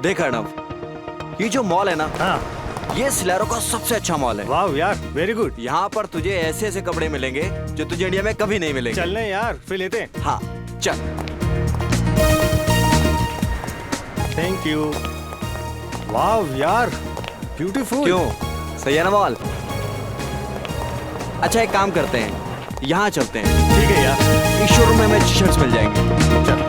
देख अर्णव, ये जो मॉल है ना, हाँ। ये सिलेरो का सबसे अच्छा मॉल है। वाह यार, वेरी गुड। यहाँ पर तुझे ऐसे ऐसे कपड़े मिलेंगे जो तुझे इंडिया में कभी नहीं मिलेंगे। चलने यार, फिर लेते हैं। हाँ चल। Thank you. वाह यार, ब्यूटीफुल। क्यों, सही है ना मॉल? अच्छा एक काम करते हैं, यहाँ चलते हैं। ठीक है यार। इस शोरूम में हमें टी शर्ट्स मिल जाएंगे। चल।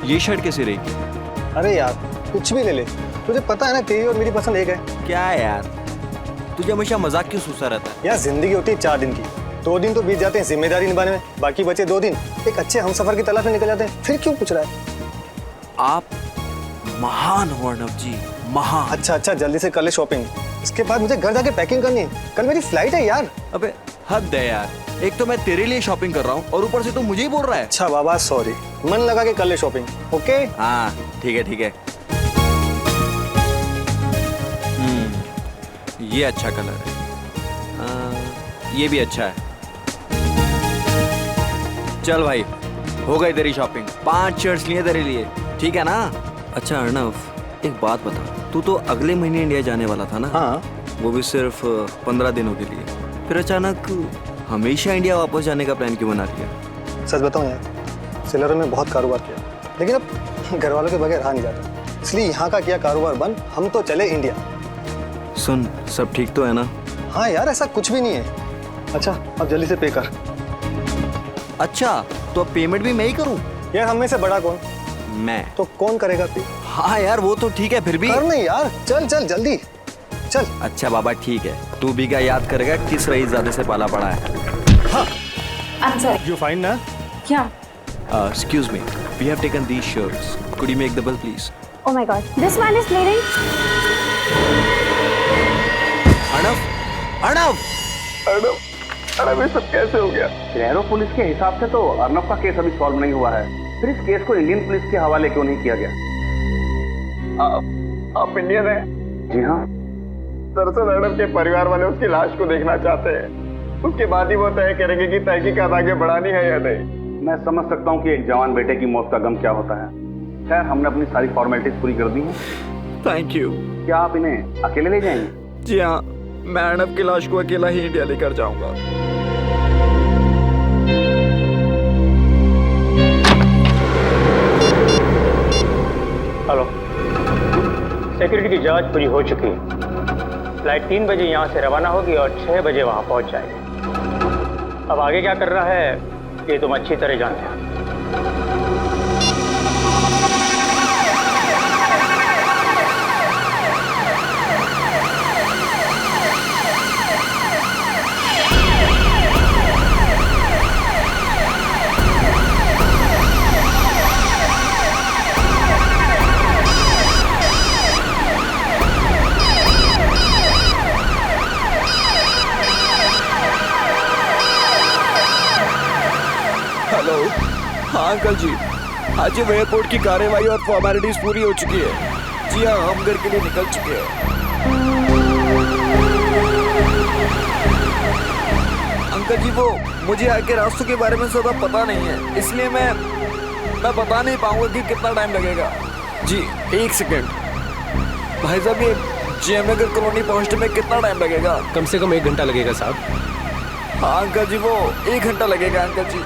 ये शर्ट कैसी रहेगी? अरे यार कुछ भी ले ले, तुझे पता है ना तेरी और मेरी पसंद एक है। क्या है यार, तुझे हमेशा मजाक क्यों सूसा रहता है? यार जिंदगी होती है 4 दिन की, 2 दिन तो बीत जाते हैं जिम्मेदारी निभाने में, बाकी बचे 2 दिन एक अच्छे हमसफर की तलाश में निकल जाते हैं। फिर क्यों पूछ रहा है? आप महान हो अर्णव जी, महान। अच्छा जल्दी से कर ले शॉपिंग, इसके बाद मुझे घर जाके पैकिंग करनी है, कल मेरी फ्लाइट है यार। अबे हद है यार, एक तो मैं तेरे लिए शॉपिंग कर रहा हूँ और ऊपर से तू मुझे ही बोल रहा है। अच्छा बाबा सॉरी, मन लगा के कर ले शॉपिंग। ओके हाँ ठीक है ठीक है। ये अच्छा कलर है, ये भी अच्छा है। चल भाई, हो गई तेरी शॉपिंग, 5 शर्ट्स लिए तेरे लिए, ठीक है ना? अच्छा अर्णव, एक बात बता, तू तो अगले महीने इंडिया जाने वाला था ना? हाँ। वो भी सिर्फ 15 दिनों के लिए, फिर अचानक हमेशा इंडिया वापस जाने का प्लान क्यों बना लिया? सच बताऊं यार, सिलेरो में बहुत कारोबार किया, लेकिन अब घर वालों के बगैर रहा नहीं जाता, इसलिए यहाँ का किया कारोबार बंद, हम तो चले इंडिया। सुन, सब ठीक तो है ना? हाँ यार ऐसा कुछ भी नहीं है। अच्छा अब जल्दी से पे कर। अच्छा तो अब पेमेंट भी मैं ही करूं? यार हम में से बड़ा कौन? मैं। तो कौन करेगा पे? हाँ यार वो तो ठीक है, फिर भी कर नहीं यार, चल चल जल्दी चल। अच्छा बाबा ठीक है, तू भी क्या याद करेगा किस रईसजादे से पाला पड़ा है? हाँ। I'm sorry. You fine ना? Yeah. Excuse me, we have taken these shirts. Could you make the bill please? Oh my God. This man is bleeding. Arnav, Arnav, Arnav ये सब कैसे हो गया? सिलेरो पुलिस के हिसाब से तो अर्णव का केस अभी सॉल्व नहीं हुआ है, फिर इस केस को इंडियन पुलिस के हवाले क्यों नहीं किया गया? आप इंडियन हैं? जी हाँ। दरअसल अर्णव के परिवार वाले उसकी लाश को देखना चाहते हैं, उसके बाद ही वो तय करेंगे कि तहकीकात आगे बढ़ानी है या नहीं। मैं समझ सकता हूँ कि एक जवान बेटे की मौत का गम क्या होता है। खैर हमने अपनी सारी फॉर्मेलिटीज पूरी कर दी हैं। Thank you. क्या आप इन्हें अकेले ले जाएंगे? जी हाँ, मैं अर्णव की लाश को अकेला ही इंडिया लेकर जाऊंगा। हेलो, सिक्योरिटी की जांच पूरी हो चुकी है। फ्लाइट 3 बजे यहाँ से रवाना होगी और 6 बजे वहाँ पहुँच जाएगी। अब आगे क्या कर रहा है ये तुम अच्छी तरह जानते हो। हेलो, हाँ अंकल जी, आज एयरपोर्ट की कार्रवाई और फॉर्मेलिटीज पूरी हो चुकी है। जी हाँ, हम घर के लिए निकल चुके हैं। अंकल जी वो मुझे आगे रास्तों के बारे में ज़्यादा पता नहीं है, इसलिए मैं बता नहीं पाऊंगा कि कितना टाइम लगेगा। जी 1 सेकेंड भाई साहब, ये जेएम नगर कॉलोनी पहुंचने में कितना टाइम लगेगा? कम से कम 1 घंटा लगेगा साहब। हाँ अंकल जी, वो 1 घंटा लगेगा अंकल जी।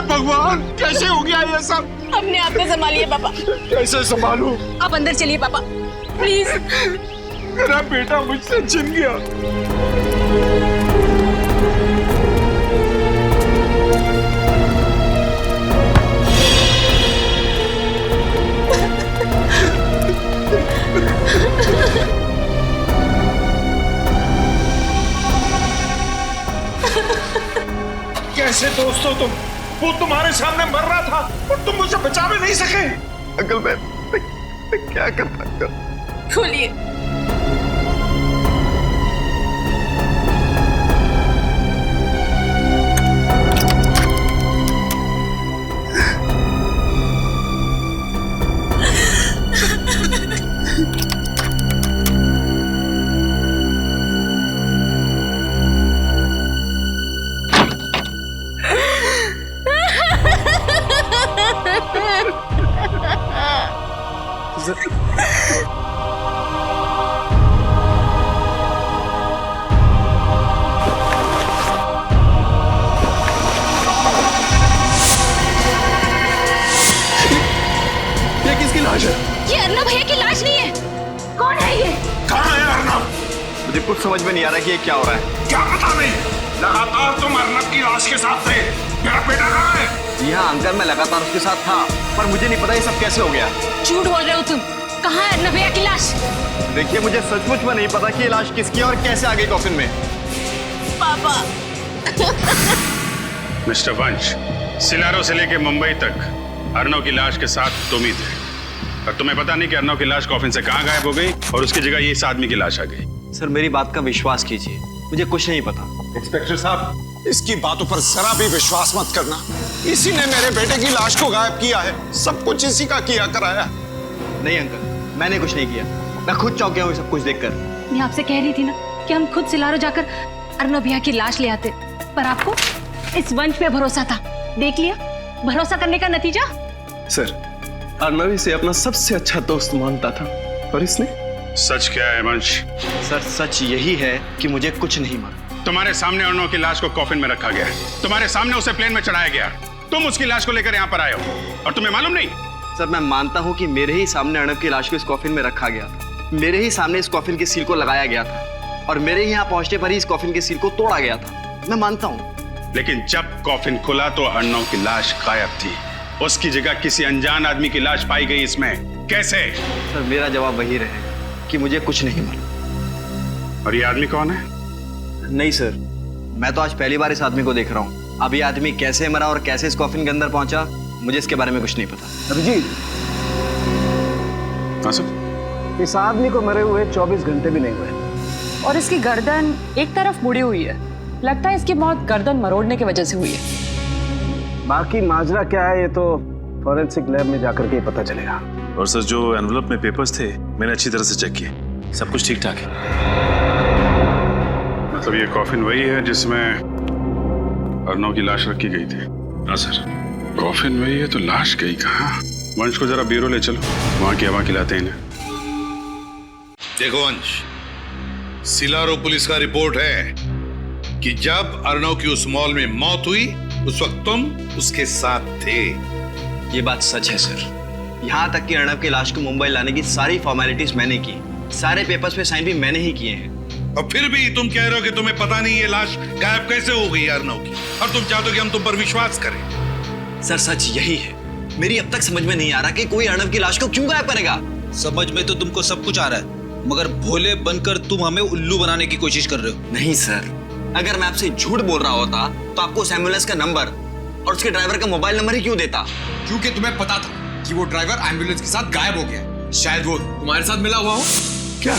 भगवान कैसे हो गया ये सब? अपने आप को संभालिए पापा। कैसे संभालूं? आप अंदर चलिए पापा, प्लीज। मेरा बेटा मुझसे छिन गया। कैसे दोस्त हो तुम? वो तुम्हारे सामने मर रहा था और तुम मुझे बचा भी नहीं सके। अंकल मैं क्या करता अंकल? खोलिए। ये किसकी लाश है? ये अर्नब भैया की लाश नहीं है। कौन है ये? कहाँ है अर्नब? मुझे कुछ समझ में नहीं आ रहा कि ये क्या हो रहा है। क्या पता नहीं, लगातार तुम अर्नब की लाश के साथ थे। मेरा बेटा कहाँ है? जी हाँ अंकल, मैं लगातार उसके साथ था, पर मुझे नहीं पता ये सब कैसे हो गया। झूठ बोल रहे हो तुम। कहाँ है अर्नब भैया की लाश? देखिए मुझे सचमुच में नहीं पता कि ये लाश किसकी है और कैसे आ गई कॉफिन में। पापा। मिस्टर वंश, सिलारो से लेके मुंबई तक अर्नव की लाश के साथ तुम ही थे, और तुम्हें पता नहीं कि अर्नव की लाश कॉफिन से कहाँ गायब हो गई और उसकी जगह ये इस आदमी की लाश आ गई। सर मेरी बात का विश्वास कीजिए, मुझे कुछ नहीं पता। इंस्पेक्टर साहब, इसकी बातों पर जरा भी विश्वास मत करना। इसी ने मेरे बेटे की लाश को गायब किया है। सब कुछ इसी का किया कराया। नहीं अंकल, मैंने कुछ नहीं किया। मैं खुद चौंक गया हूँ सब कुछ देखकर। मैं आपसे कह रही थी ना कि हम खुद सिलारो जाकर अर्नब भैया की लाश ले आते, पर आपको इस वंश पे भरोसा था। देख लिया भरोसा करने का नतीजा। सर, अर्नव इसे अपना सबसे अच्छा दोस्त मानता था और इसने। सच क्या है वंश? सर सच यही है कि मुझे कुछ नहीं मालूम। तुम्हारे सामने अर्नव की लाश को कॉफिन में रखा गया है, तुम्हारे सामने उसे प्लेन में चढ़ाया गया, तुम उसकी लाश को लेकर यहाँ पर आए हो और तुम्हें मालूम नहीं? सर मैं मानता हूँ कि मेरे ही सामने अर्नब की लाश को इस कॉफिन में रखा गया था, मेरे ही सामने इस कॉफिन के सील को लगाया गया था और मेरे ही यहाँ पहुंचने पर ही इस कॉफिन के सील को तोड़ा गया था। मैं मानता हूँ। लेकिन जब कॉफिन खुला तो अर्नव की लाश गायब थी, उसकी जगह किसी अनजान आदमी की लाश पाई गई। इसमें कैसे? सर मेरा जवाब वही रहेगा कि मुझे कुछ नहीं मालूम। और ये आदमी कौन है? नहीं सर, मैं तो आज पहली बार इस आदमी को देख रहा हूँ। अब ये आदमी कैसे मरा और कैसे इस कॉफिन के अंदर पहुंचा, मुझे इसके बारे में कुछ नहीं पता। अभिजीत, हाँ सर। इस आदमी को मरे हुए 24 घंटे भी नहीं हुए और इसकी गर्दन एक तरफ मुड़ी हुई है। लगता है इसकी मौत गर्दन मरोड़ने की वजह से हुई है। बाकी माजरा क्या है ये तो फॉरेंसिक लैब में जाकर के ही पता चलेगा। और सर जो एनवलप में पेपर्स थे मैंने अच्छी तरह से चेक किए, सब कुछ ठीक ठाक है। मतलब ये कॉफिन वही है जिसमें अर्नव की लाश रखी गई थी? हाँ सर। कॉफिन वही है तो लाश गई कहाँ? वंश को जरा ब्यूरो ले चलो, वहां की हवा खिलाते हैं इन्हें। देखो वंश, सिलारो पुलिस का रिपोर्ट है कि जब अर्नव की उस मॉल में मौत हुई उस वक्त तुम उसके साथ थे। ये बात सच है सर। यहाँ तक कि अर्नब की लाश को मुंबई लाने की सारी फॉर्मेलिटीज मैंने की, सारे पेपर्स पे साइन भी मैंने ही किए हैं। और फिर भी तुम कह रहे हो कि तुम्हें पता नहीं ये लाश गायब कैसे हो गई अर्नव की, और तुम चाहते हो कि हम तुम पर विश्वास करें। सर सच यही है। मेरी अब तक समझ में नहीं आ रहा कि कोई अर्नब की लाश को क्यों गायब करेगा। समझ में तो तुमको सब कुछ आ रहा है, मगर भोले बनकर तुम हमें उल्लू बनाने की कोशिश कर रहे हो। नहीं सर, अगर मैं आपसे झूठ बोल रहा होता तो आपको उस एम्बुलेंस का नंबर और उसके ड्राइवर का मोबाइल नंबर ही क्यों देता? क्योंकि तुम्हें पता था कि वो ड्राइवर एम्बुलेंस के साथ गायब हो गया। शायद वो तुम्हारे साथ मिला हुआ हो। क्या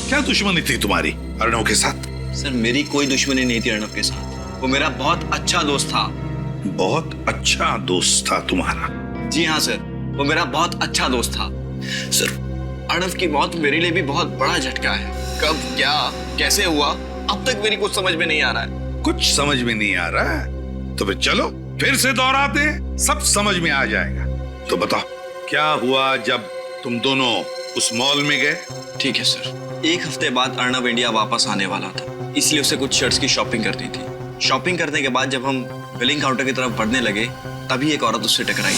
क्या दुश्मनी थी तुम्हारी अर्नव के साथ? सर मेरी कोई दुश्मनी नहीं थी अर्नब के साथ, वो मेरा बहुत अच्छा दोस्त था। बहुत अच्छा दोस्त था तुम्हारा? जी हाँ सर, वो मेरा बहुत अच्छा दोस्त था। सर अर्नब की मौत मेरे लिए भी बहुत बड़ा झटका है। कब, क्या, कैसे हुआ, अब तक मेरी कुछ समझ में नहीं आ रहा है। कुछ समझ में नहीं आ रहा है तो फिर चलो फिर से दोहराते हैं, सब समझ में आ जाएगा। तो बताओ क्या हुआ जब तुम दोनों उस मॉल में गए? ठीक है सर। एक हफ्ते बाद अर्नब इंडिया वापस आने वाला था, इसलिए उसे कुछ शर्ट्स की शॉपिंग करनी थी। शॉपिंग करने के बाद जब हम बिलिंग काउंटर की तरफ बढ़ने लगे तभी एक औरत उससे टकराई।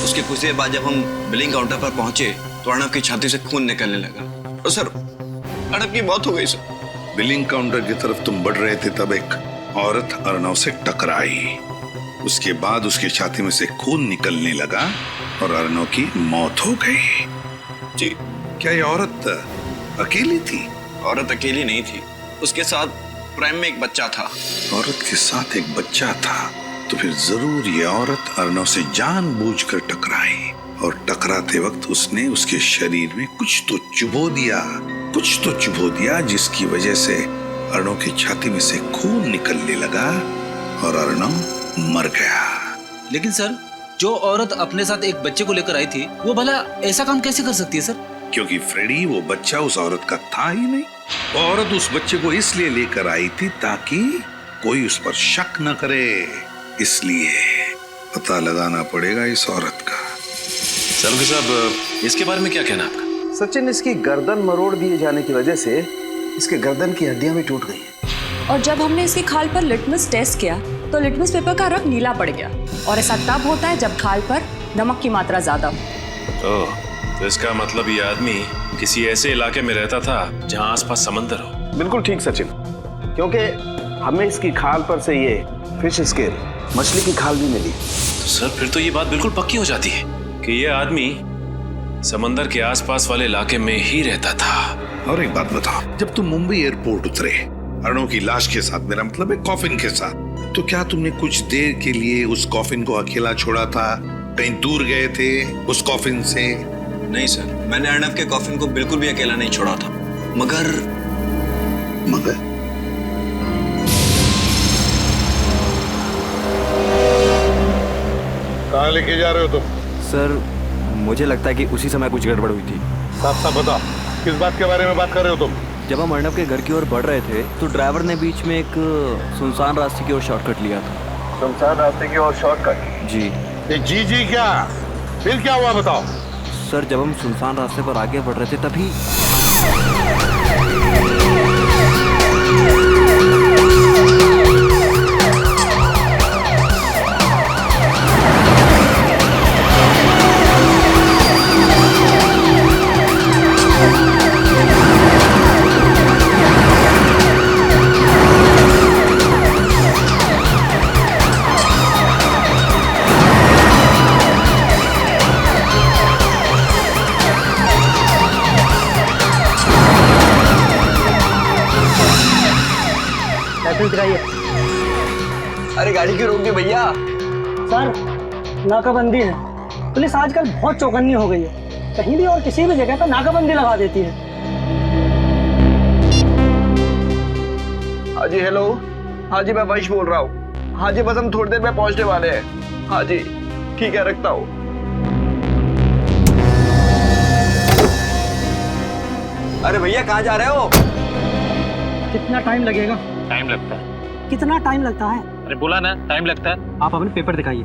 उसके कुछ देर बाद जब हम बिलिंग काउंटर पर पहुंचे तो अर्नब की छाती से खून निकलने लगा और सर अर्नब की मौत हो गई सर। बिलिंग काउंटर की तरफ तुम बढ़ रहे थे तब एक औरत अर्नव से टकराई, उसके बाद उसकी छाती में से खून निकलने लगा और अर्नव की मौत हो गई। जी, क्या ये औरत अकेली थी? औरत अकेली नहीं थी, उसके साथ प्रेम में एक बच्चा था। औरत के साथ एक बच्चा था तो फिर जरूर ये औरत अर्नव से जानबूझकर टकराई, और टकराते वक्त उसने उसके शरीर में कुछ तो चुभो दिया जिसकी वजह से अर्नव की छाती में से खून निकलने लगा और अर्नव मर गया। लेकिन सर, जो औरत अपने साथ एक बच्चे को लेकर आई थी, वो भला ऐसा काम कैसे कर सकती है सर? क्योंकि फ्रेडी, वो बच्चा उस औरत का था ही नहीं। वो औरत उस बच्चे को इसलिए लेकर आई थी ताकि कोई उस पर शक न करे, इसलिए पता लगाना पड़ेगा इस औरत का। सलूकी साहब, इसके बारे में क्या कहना आपका? सचिन, इसकी गर्दन मरोड़ दिए जाने की वजह से इसके गर्दन की हड्डियां भी टूट गई हैं। और जब हमने इसकी खाल पर लिटमस टेस्ट किया तो लिटमस पेपर का रंग नीला पड़ गया, और ऐसा तब होता है जब खाल पर नमक की मात्रा ज्यादा हो। ओह, तो इसका मतलब ये आदमी किसी ऐसे इलाके में रहता था जहां आसपास समंदर हो। बिल्कुल ठीक सचिन, क्योंकि हमें इसकी खाल पर से ये फिश स्केल, मछली की खाल भी मिली। तो सर, फिर तो ये बात बिल्कुल पक्की हो जाती है कि ये आदमी समंदर के आसपास वाले इलाके में ही रहता था। और एक बात बताओ, जब तुम मुंबई एयरपोर्ट उतरे अर्नव की लाश के साथ, मेरा मतलब है कॉफिन के साथ, तो क्या तुमने कुछ देर के लिए उस कॉफिन को अकेला छोड़ा था? कहीं दूर गए थे उस कॉफिन से? नहीं सर, मैंने अर्नव के कॉफिन को बिल्कुल भी अकेला नहीं छोड़ा था। मगर कहाँ लेके जा रहे हो तुम? सर, मुझे लगता है कि उसी समय कुछ गड़बड़ हुई थी। साफ साफ बताओ, किस बात के बारे में बात कर रहे हो तुम? जब हम अर्नव के घर की ओर बढ़ रहे थे तो ड्राइवर ने बीच में एक सुनसान रास्ते की ओर शॉर्टकट लिया था। सुनसान रास्ते की ओर शॉर्टकट? जी। जी क्या? फिर क्या हुआ बताओ? सर, जब हम सुनसान रास्ते पर आगे बढ़ रहे थे तभी अरे गाड़ी क्यों रोक दी भैया? सर, नाकाबंदी है। पुलिस आजकल बहुत चौकन्नी हो गई है, कहीं भी और किसी भी जगह पर नाकाबंदी लगा देती है। हाँ जी, हेलो। हाँ जी, मैं वंश बोल रहा हूँ। हाँ जी, बस हम थोड़ी देर में पहुंचने वाले हैं। हाँ जी, ठीक है, रखता हूँ। अरे भैया, कहाँ जा रहे हो? कितना टाइम लगेगा? टाइम लगता है। कितना टाइम लगता है? अरे बोला ना, टाइम लगता है। आप अपने पेपर दिखाइए।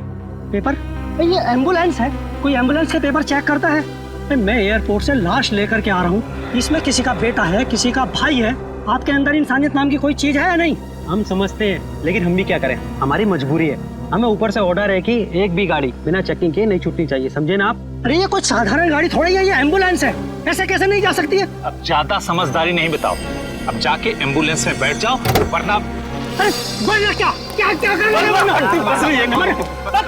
पेपर? ये एम्बुलेंस है, कोई एम्बुलेंस के पेपर चेक करता है? मैं एयरपोर्ट से लाश लेकर के आ रहा हूँ, इसमें किसी का बेटा है, किसी का भाई है। आपके अंदर इंसानियत नाम की कोई चीज है या नहीं? हम समझते हैं, लेकिन हम भी क्या करें, हमारी मजबूरी है। हमें ऊपर से ऑर्डर है कि एक भी गाड़ी बिना चेकिंग के नहीं छूटनी चाहिए, समझे ना आप? अरे ये कुछ साधारण गाड़ी थोड़ी है, ये एम्बुलेंस है, ऐसे कैसे नहीं जा सकती है? अब ज्यादा समझदारी नहीं बताओ, अब जाके एम्बुलेंस में बैठ जाओ, वरना क्या क्या क्या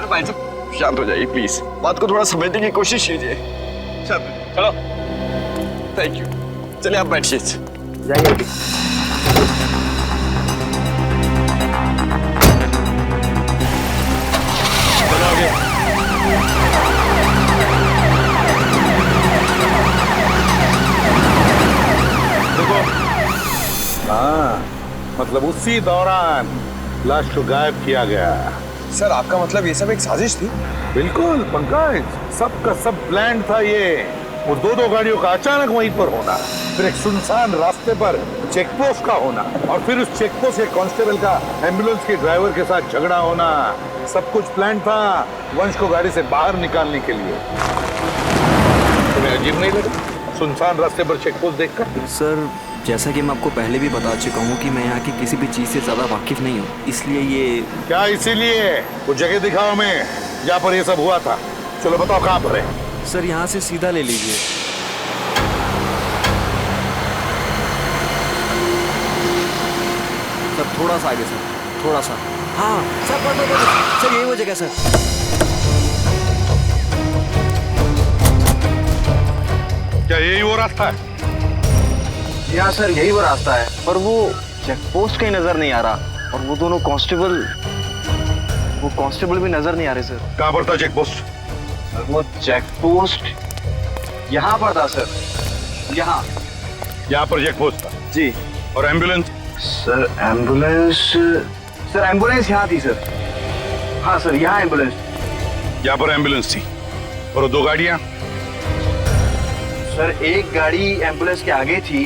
भाई साहब, शांत हो जाइए प्लीज, बात को थोड़ा समझने की कोशिश कीजिए। चलो। Thank you. चलिए आप बैठिए। जाइए। हाँ, मतलब उसी दौरान लाश को गायब किया गया। सर, आपका मतलब ये सब एक साजिश थी? बिल्कुल पंकज, सबका सब प्लान था ये। वो दो गाड़ियों का अचानक वहीं पर होना, फिर एक सुनसान रास्ते पर चेक पोस्ट का होना, और फिर उस चेक पोस्ट के कांस्टेबल का एम्बुलेंस के ड्राइवर के साथ झगड़ा होना, सब कुछ प्लान था वंश को गाड़ी से बाहर निकालने के लिए। तुम्हें अजीब नहीं लगा सुनसान रास्ते पर चेक पोस्ट देखकर? सर, जैसा कि मैं आपको पहले भी बता चुका हूँ कि मैं यहाँ की किसी भी चीज से ज्यादा वाकिफ नहीं हूँ, इसलिए ये क्या इसीलिए वो जगह दिखाओ हमें जहाँ पर ये सब हुआ था। चलो बताओ कहाँ पर है? सर, यहाँ से सीधा ले लीजिए। सर, थोड़ा सा आगे सर, थोड़ा सा। हाँ सर, सर यही वो जगह सर। क्या यही वो रास्ता है? यहाँ सर, यही वो रास्ता है, पर वो चेक पोस्ट कहीं नजर नहीं आ रहा और वो दोनों कांस्टेबल भी नजर नहीं आ रहे सर। कहाँ पर था चेक पोस्ट? वो चेक पोस्ट यहाँ पर था सर। यहाँ पर चेक पोस्ट था जी। और एम्बुलेंस? सर एम्बुलेंस यहाँ थी सर। हाँ सर, यहाँ एम्बुलेंस। यहाँ पर एम्बुलेंस थी। और वो 2 गाड़ियां? सर एक गाड़ी एम्बुलेंस के आगे थी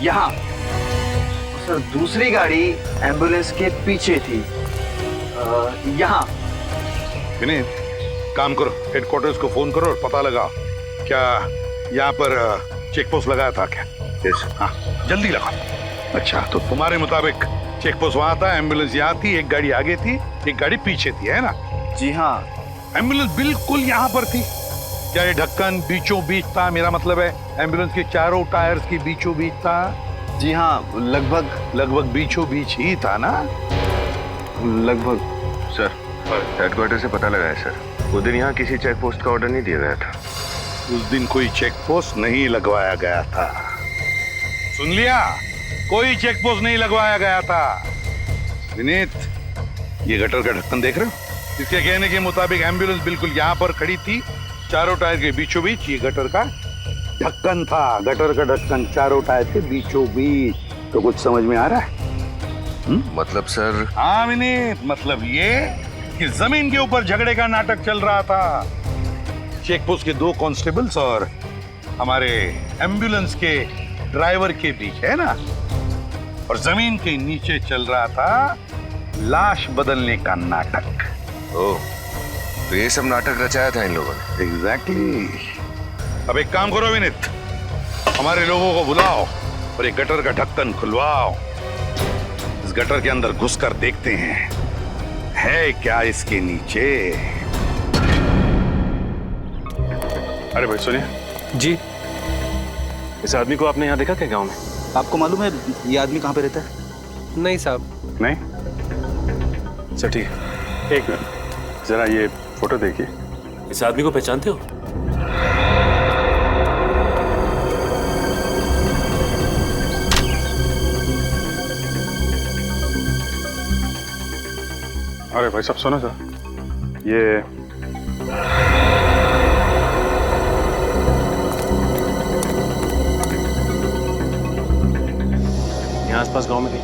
यहाँ, सर दूसरी गाड़ी एम्बुलेंस के पीछे थी यहाँ। विनीत, काम करो, हेडक्वार्टर्स को फोन करो और पता लगा क्या यहाँ पर चेक पोस्ट लगाया था क्या? यस। हाँ जल्दी लगाओ। अच्छा, तो तुम्हारे मुताबिक चेक पोस्ट वहां था, एम्बुलेंस यहाँ थी, एक गाड़ी आगे थी, एक गाड़ी पीछे थी, है ना? जी हाँ। एम्बुलेंस बिल्कुल यहाँ पर थी। क्या ये ढक्कन बीचों बीच था? मेरा मतलब है एम्बुलेंस के चारों टायर्स के बीचों बीच था। जी हाँ, लगभग बीचों बीच ही था ना? लगभग। सर हेडक्वार्टर से पता लगा है सर, वो दिन यहाँ किसी चेक पोस्ट का ऑर्डर नहीं दिया गया था। उस दिन कोई चेक पोस्ट नहीं लगवाया गया था। सुन लिया? कोई चेक पोस्ट नहीं लगवाया गया था। विनीत, ये गटर का ढक्कन देख रहे हो? इसके कहने के मुताबिक एम्बुलेंस बिल्कुल यहाँ पर खड़ी थी, चारों टायर के बीचों बीच ये गटर का ढक्कन था। गटर का ढक्कन चारों टायर के बीचों बीच। तो कुछ समझ में आ रहा है? मतलब सर? हाँ विनीत, मतलब ये कि जमीन के ऊपर झगड़े का नाटक चल रहा था। चेक पोस्ट के 2 कांस्टेबल्स और हमारे एम्बुलेंस के ड्राइवर के बीच, है ना? और जमीन के नीचे चल रहा था लाश बदलने का नाटक। ओह, तो ये सब नाटक रचाया था इन लोगों ने? एग्जैक्टली। अब एक काम करो विनीत, हमारे लोगों को बुलाओ और एक गटर का ढक्कन खुलवाओ। इस गटर के अंदर घुसकर देखते हैं है क्या इसके नीचे। अरे भाई सुनिए जी, इस आदमी को आपने यहाँ देखा क्या गांव में? आपको मालूम है ये आदमी कहाँ पे रहता है? नहीं साहब। नहीं? अच्छा ठीक है, एक मिनट जरा ये फोटो देखिए। इस आदमी को पहचानते हो? अरे भाई साहब सुनो सर, ये यहाँ आसपास गांव में कहीं?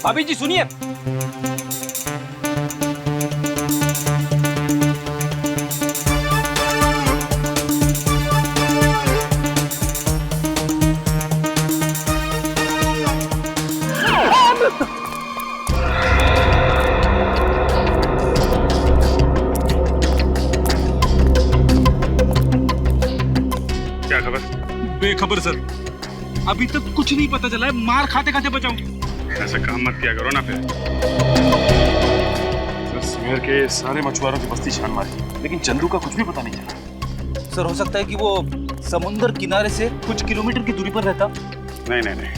भाभी जी सुनिए। क्या खबर? बेखबर सर, अभी तक कुछ नहीं पता चला है। मार खाते खाते बचाऊं। ऐसा काम मत किया करो ना फिर। शहर के सारे मछुआरों की बस्ती छान मारी, लेकिन चंदू का कुछ भी पता नहीं चला। सर हो सकता है कि वो समुद्र किनारे से कुछ किलोमीटर की दूरी पर रहता। नहीं नहीं नहीं,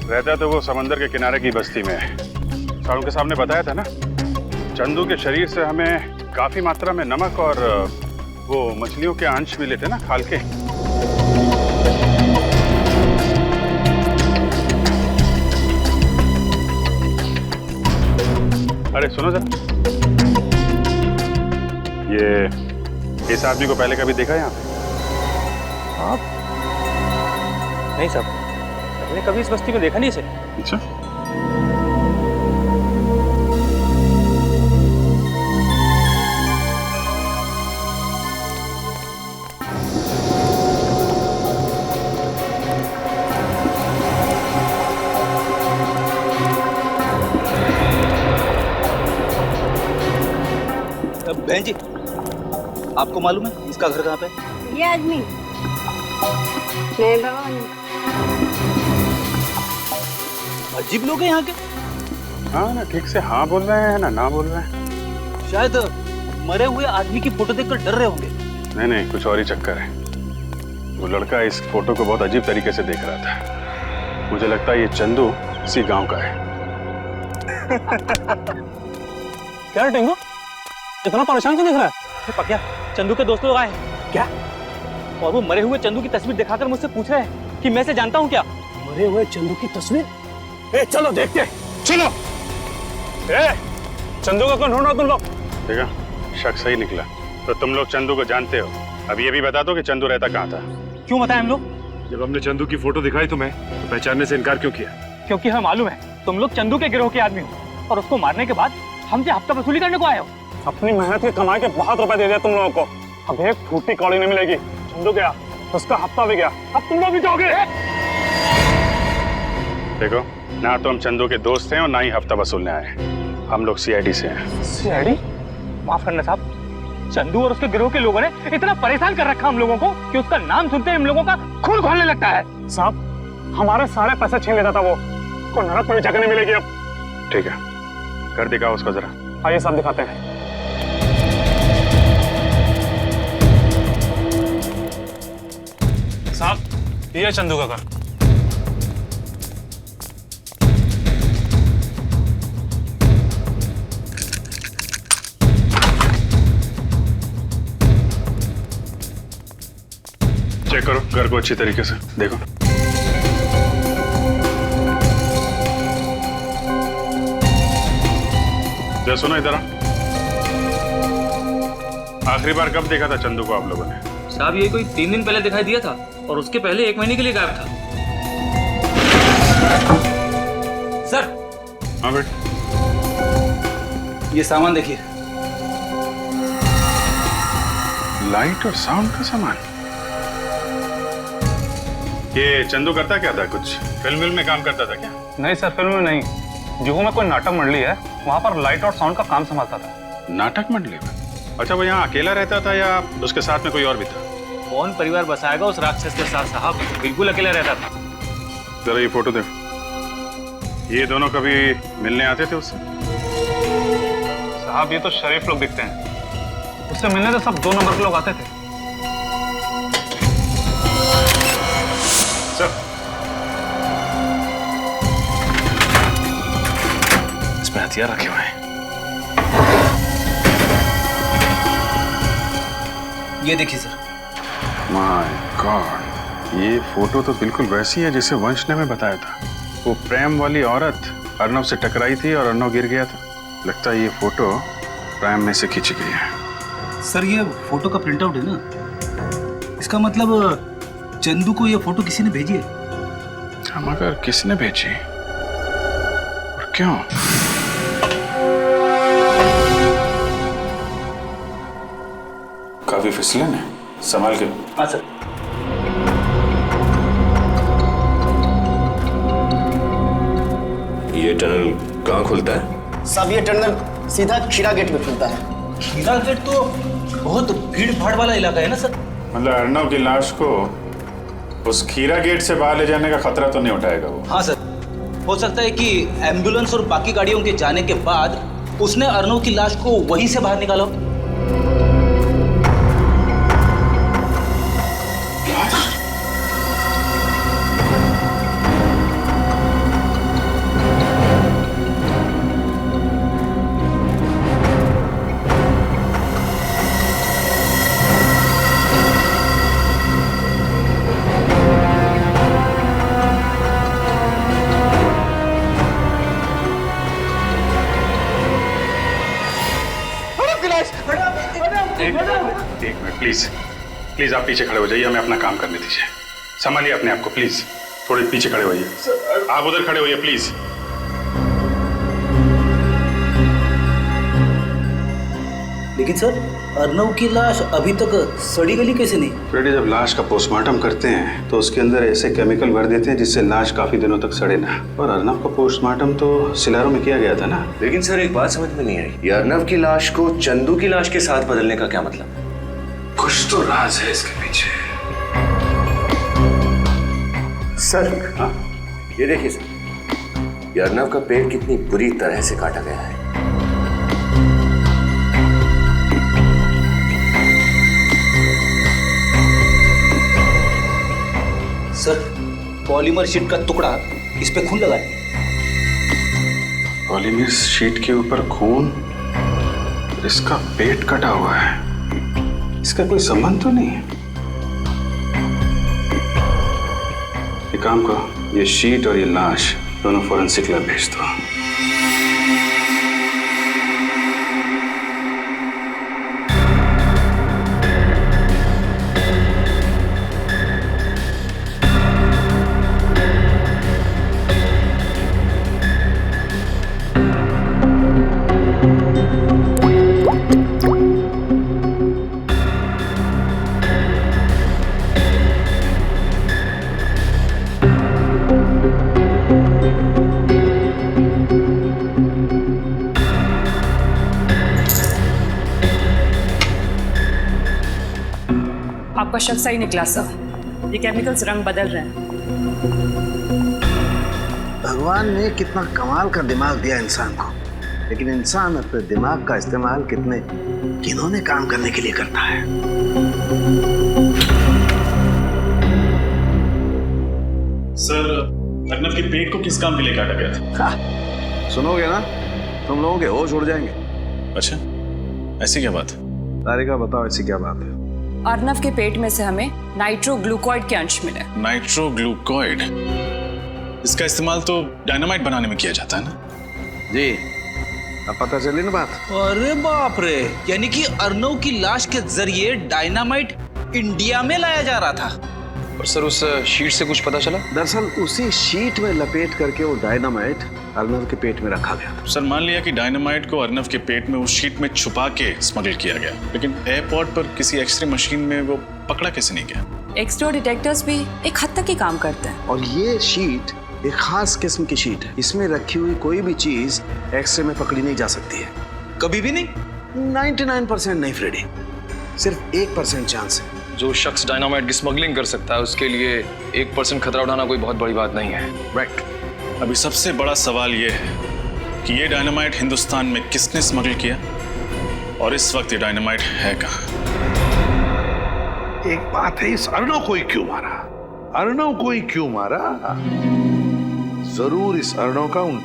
रहता तो वो समंदर के किनारे की बस्ती में है। साहब के सामने बताया था ना, चंदू के शरीर से हमें काफी मात्रा में नमक और वो मछलियों के अंश मिले थे ना, खाल के। अरे सुनो जरा, ये इस आदमी को पहले कभी देखा यहाँ पे? आप? नहीं साहब, मैंने कभी इस बस्ती में देखा नहीं इसे। अच्छा, बहन जी, आपको मालूम है इसका घर कहाँ पे? ये आदमी मैं भगवान। अजीब लोग हैं यहाँ के। हाँ ना, ठीक से हाँ बोल रहे हैं ना ना बोल रहे हैं। शायद मरे हुए आदमी की फोटो देखकर डर रहे होंगे। नहीं नहीं, कुछ और ही चक्कर है। वो लड़का इस फोटो को बहुत अजीब तरीके से देख रहा था। मुझे लगता है ये चंदू इसी गांव का है। क्या है टिंगू? इतना परेशान क्यों दिख रहा है? पक्या, चंदू के दोस्त लोग आए हैं। क्या? और वो मरे हुए चंदू की तस्वीर दिखाकर मुझसे पूछ रहे हैं कि मैं इसे जानता हूँ क्या? मरे हुए चंदू की तस्वीर? ए, चलो देखते, चलो। ए, चंदू का कौन ढूंढ रहा तुम लोग? देखा, शक सही निकला। तो तुम लोग चंदू को जानते हो। अब ये भी बता दो कि चंदू रहता कहाँ था। क्यों बताएं हम लोग? जब हमने चंदू की फोटो दिखाई तुम्हें, तो पहचानने से इनकार क्यों किया? क्योंकि हमें मालूम है तुम लोग चंदू के गिरोह के आदमी हो और उसको मारने के बाद हमसे हफ्ता वसूली करने को आए हो। अपनी मेहनत के कमाए के बहुत रुपए दे दिया तुम लोगों को, अब एक फूटी कौड़ी नहीं मिलेगी। चंदू गया, उसका हफ्ता भी गया, अब तुम लोग भी जाओगे। देखो, ना तो हम चंदू के दोस्त हैं और ना ही हफ्ता वसूलने आए। हम लोग सीआईडी से हैं। सीआईडी? माफ करना साहब, चंदू और उसके गिरोह के लोगों ने इतना परेशान कर रखा हम लोगों को कि उसका नाम सुनते ही हम लोगों का खून खोलने लगता है। साहब, हमारे सारे पैसे छीन लेता था वो, को नरक में जगह नहीं मिलेगी अब। ठीक है, कर दिखाओ उसको जरा। आइए साहब दिखाते हैं। साहब, ये चंदू का घर। चेक करो घर को अच्छी तरीके से, देखो। जरा सुनो इधर। आखिरी बार कब देखा था चंदू को आप लोगों ने? साहब, ये कोई 3 दिन पहले दिखाई दिया था और उसके पहले 1 महीने के लिए गायब था। सर। हाँ बेटा, ये सामान देखिए। लाइट और साउंड का सामान। ये चंदू करता क्या था? कुछ फिल्म में काम करता था क्या? नहीं सर, फिल्म में नहीं। जुहू में कोई नाटक मंडली है, वहाँ पर लाइट और साउंड का काम संभालता था। नाटक मंडली में? अच्छा, वो यहाँ अकेला रहता था या उसके साथ में कोई और भी था? कौन परिवार बसाएगा उस राक्षस के साथ साहब, बिल्कुल अकेला रहता था। जरा ये फोटो देखो। ये दोनों कभी मिलने आते थे उससे? साहब, ये तो शरीफ लोग दिखते हैं, उससे मिलने तो सब 2 नंबर के लोग आते थे। सर, इसमें हथियार रखे हुए हैं। ये देखिए सर। माय गॉड, ये फोटो तो बिल्कुल वैसी है जैसे वंश ने हमें बताया था। वो प्रेम वाली औरत अर्नव से टकराई थी और अर्नव गिर गया था। लगता है ये फोटो प्रेम में से खींची गई है। सर, ये फोटो का प्रिंट आउट है ना, इसका मतलब चंदू को ये फोटो किसी ने भेजी है। मगर किसने भेजी और क्यों? काफी फिसलन है, संभाल के। हाँ सर। ये टनल कहाँ खुलता है? साहब, ये टनल सीधा खीरा गेट में खुलता है। खीरा गेट तो बहुत भीड़ भाड़ वाला इलाका है ना सर? मतलब अर्नव की लाश को उस खीरा गेट से बाहर ले जाने का खतरा तो नहीं उठाएगा वो? हाँ सर, हो सकता है कि एम्बुलेंस और बाकी गाड़ियों के जाने के बाद उसने अर्नव की लाश को वहीं से बाहर निकाला। एक मिनट प्लीज, प्लीज आप पीछे खड़े हो जाइए, हमें अपना काम करने दीजिए। संभालिए अपने आप को प्लीज, थोड़े पीछे खड़े होइए। आप उधर खड़े होइए प्लीज। लेकिन सर, अर्नव की लाश अभी तक सड़ी गली कैसे नहीं? फ्रेडी, जब लाश का पोस्टमार्टम करते हैं तो उसके अंदर ऐसे केमिकल भर देते हैं जिससे लाश काफी दिनों तक सड़े ना। और अर्नव का पोस्टमार्टम तो सिलारो में किया गया था ना। लेकिन सर, एक बात समझ में नहीं आई, ये अर्नव की लाश को चंदू की लाश के साथ बदलने का क्या मतलब? कुछ तो राज है इसके पीछे। सर, हाँ, ये देखिए सर, ये अर्नव का पेट कितनी बुरी तरह से काटा गया है। सर, पॉलीमर शीट का टुकड़ा इस पे खून लगा है। पॉलीमर शीट के ऊपर खून? इसका पेट कटा हुआ है, इसका कोई संबंध तो नहीं है। एक काम करो, ये शीट और ये लाश दोनों फॉरेंसिक लैब भेज दो। आपका शक सही निकला सर, ये केमिकल्स रंग बदल रहे हैं। भगवान ने कितना कमाल का दिमाग दिया इंसान को, लेकिन इंसान अपने दिमाग का इस्तेमाल कितने घिनौने काम करने के लिए करता है। सर, अर्नव के पेट को किस काम के लिए काटा गया था? सुनोगे ना, तुम लोगों के होश उड़ जाएंगे। अच्छा, ऐसी क्या बात है? तारिका बताओ, ऐसी क्या बात है? अर्नव के पेट में से हमें नाइट्रोग्लूकोइड के अंश मिले। नाइट्रोग्लूकोइड, इसका इस्तेमाल तो डायनामाइट बनाने में किया जाता है ना? जी, अब पता चली ना बात। अरे बाप रे, यानी कि अर्नव की लाश के जरिए डायनामाइट इंडिया में लाया जा रहा था। और सर, उस शीट से कुछ पता चला? दरअसल उसी शीट में लपेट करके वो डायनामाइट अर्नव के पेट में रखा गया था। सर, मान लिया कि डायनामाइट को अर्नव के पेट में उस शीट में छुपा के स्मगल किया गया, लेकिन एयरपोर्ट पर किसी एक्सरे मशीन में वो पकड़ा कैसे नहीं गया? एक्सरे डिटेक्टर्स भी एक हद तक ही काम करते हैं। और ये शीट एक खास किस्म की शीट है, इसमें रखी हुई कोई भी चीज एक्सरे में पकड़ी नहीं जा सकती है। कभी भी नहीं? 99% नहीं फ्रेडी, सिर्फ 1% चांस है। जो शख्स डायनामाइट की स्मगलिंग कर सकता है, उसके लिए 1% खतरा उठाना कोई बहुत बड़ी बात नहीं है। राइट। अभी सबसे बड़ा सवाल ये है कि ये डायनामाइट हिंदुस्तान में किसने स्मगल किया, और इस वक्त ये डायनामाइट है कहाँ? एक बात है, इस अर्नव को ही क्यों मारा? अर्नव को ही क्यों मारा? जरूर इस अर्नव का उन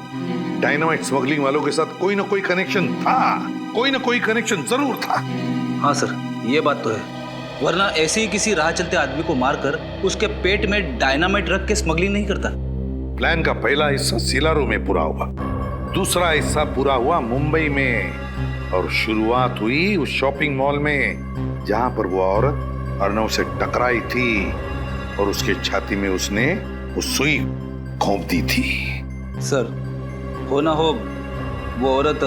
डायनामाइट स्मगलिंग वालों के साथ कोई ना कोई कनेक्शन था, कोई ना कोई कनेक्शन जरूर था। हाँ सर, ये बात तो है, वरना ऐसे ही किसी राह चलते आदमी को मारकर उसके पेट में डायनामाइट रख के स्मगलिंग नहीं करता। प्लान का पहला हिस्सा सिलारो में पूरा हुआ, दूसरा हिस्सा पूरा हुआ मुंबई में, और शुरुआत हुई उस शॉपिंग मॉल में जहां पर वो औरत अर्नव से टकराई थी और उसके छाती में उसने वो सुई घोंप दी थी। सर, हो ना हो वो औरत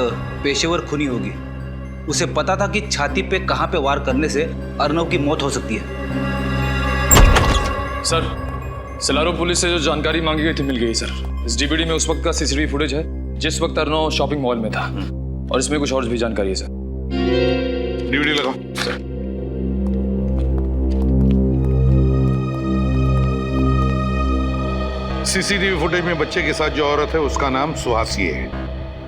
पेशेवर खूनी होगी, उसे पता था कि छाती पे कहां पे वार करने से अर्नव की मौत हो सकती है। सर, सिलारो पुलिस से जो जानकारी मांगी गई थी मिल गई सर। इस डीवीडी में उस वक्त का सीसीटीवी फुटेज है जिस वक्त अर्नव शॉपिंग मॉल में था, और इसमें कुछ और भी जानकारी है सर। डीवीडी लगाओ सर। सीसीटीवी फुटेज में बच्चे के साथ जो औरत है उसका नाम सुहासी है,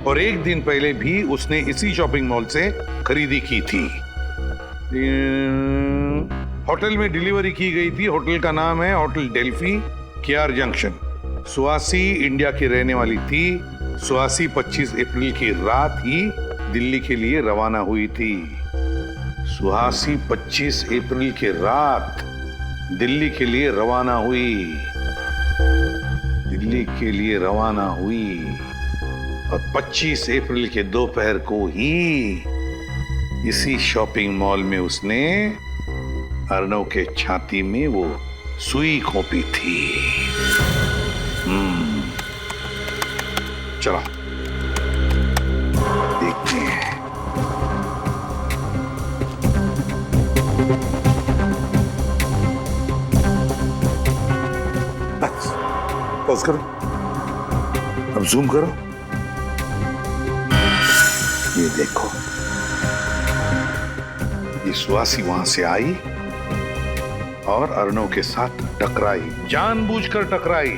और एक दिन पहले भी उसने इसी शॉपिंग मॉल से खरीदी की थी। होटल में डिलीवरी की गई थी, होटल का नाम है hotel Delphi, K R junction. Suhasi India की रहने वाली थी। सुहासी 25 अप्रैल की रात ही दिल्ली के लिए रवाना हुई थी। सुहासी 25 अप्रैल की रात दिल्ली के लिए रवाना हुई, दिल्ली के लिए रवाना हुई, और 25 अप्रैल के दोपहर को ही इसी शॉपिंग मॉल में उसने अर्नव के छाती में वो सुई घोंपी थी। चलो देखते हैं। बस पॉज करो, अब जूम करो, ये देखो, ये सुहासी वहां से आई और अर्नव के साथ टकराई, जानबूझकर टकराई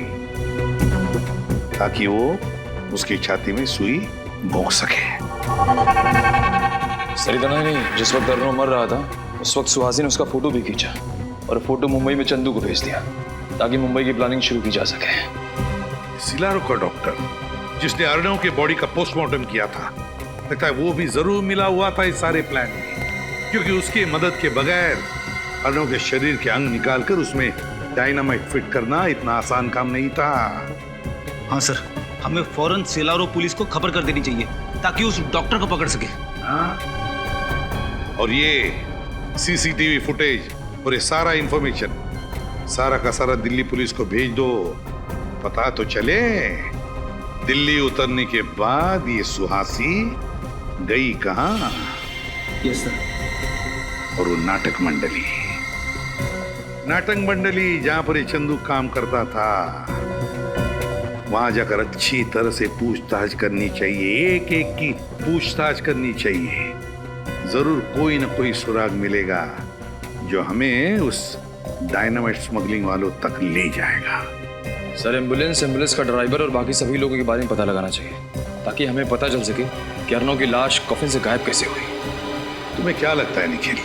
ताकि वो उसकी छाती में सुई भोंक सके। सर, इतना ही नहीं, जिस वक्त अर्नव मर रहा था उस वक्त सुहासी ने उसका फोटो भी खींचा और फोटो मुंबई में चंदू को भेज दिया ताकि मुंबई की प्लानिंग शुरू की जा सके। सिलारो का डॉक्टर जिसने अर्नव के बॉडी का पोस्टमार्टम किया था, लगता है वो भी जरूर मिला हुआ था इस सारे प्लान में, क्योंकि उसकी मदद के बगैर अर्नव के शरीर के अंग निकालकर उसमें डायनामाइट फिट करना इतना आसान काम नहीं था। हाँ सर, हमें फौरन सेलारो पुलिस को खबर कर देनी चाहिए ताकि उस डॉक्टर को पकड़ सके। और ये सीसीटीवी फुटेज और ये सारा इंफॉर्मेशन सारा का सारा दिल्ली पुलिस को भेज दो। पता तो चले दिल्ली उतरने के बाद ये सुहासी गई कहां। Yes sir. और वो नाटक मंडली जहां पर ये चंदू काम करता था, वहां जाकर अच्छी तरह से पूछताछ करनी चाहिए, एक एक की पूछताछ करनी चाहिए। जरूर कोई ना कोई सुराग मिलेगा जो हमें उस डायनामाइट स्मगलिंग वालों तक ले जाएगा। सर, एम्बुलेंस का ड्राइवर और बाकी सभी लोगों के बारे में पता लगाना चाहिए ताकि हमें पता चल सके कि अर्नव की लाश कफिन से गायब कैसे हुई। तुम्हें क्या लगता है निखिल,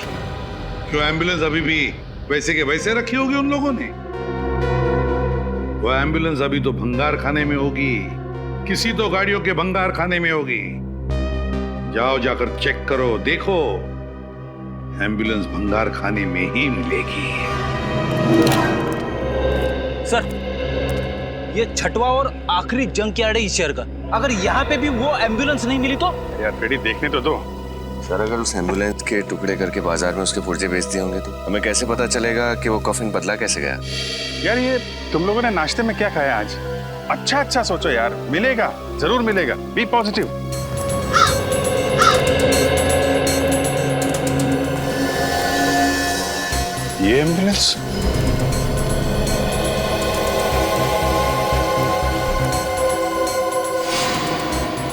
क्यों एम्बुलेंस अभी भी वैसे के वैसे रखी होगी उन लोगों ने? वो एम्बुलेंस अभी तो भंगार खाने में होगी, किसी तो गाड़ियों के भंगार खाने में होगी। जाओ जाकर चेक करो, देखो एम्बुलेंस भंगार खाने में ही मिलेगी। सर, ये छठवां और आखिरी जंग यार्ड है इस शहर का। अगर यहाँ पे भी वो एम्बुलेंस नहीं मिली तो? यार बेटी देखने तो दो। सर, अगर उस एम्बुलेंस के टुकड़े करके बाजार में उसके पुर्जे बेच दिए होंगे तो हमें कैसे पता चलेगा कि वो कॉफिन बदला कैसे गया? यार ये तुम लोगों ने नाश्ते में क्या खाया आज? अच्छा सोचो यार, मिलेगा, जरूर मिलेगा। B positive. ये एम्बुलेंस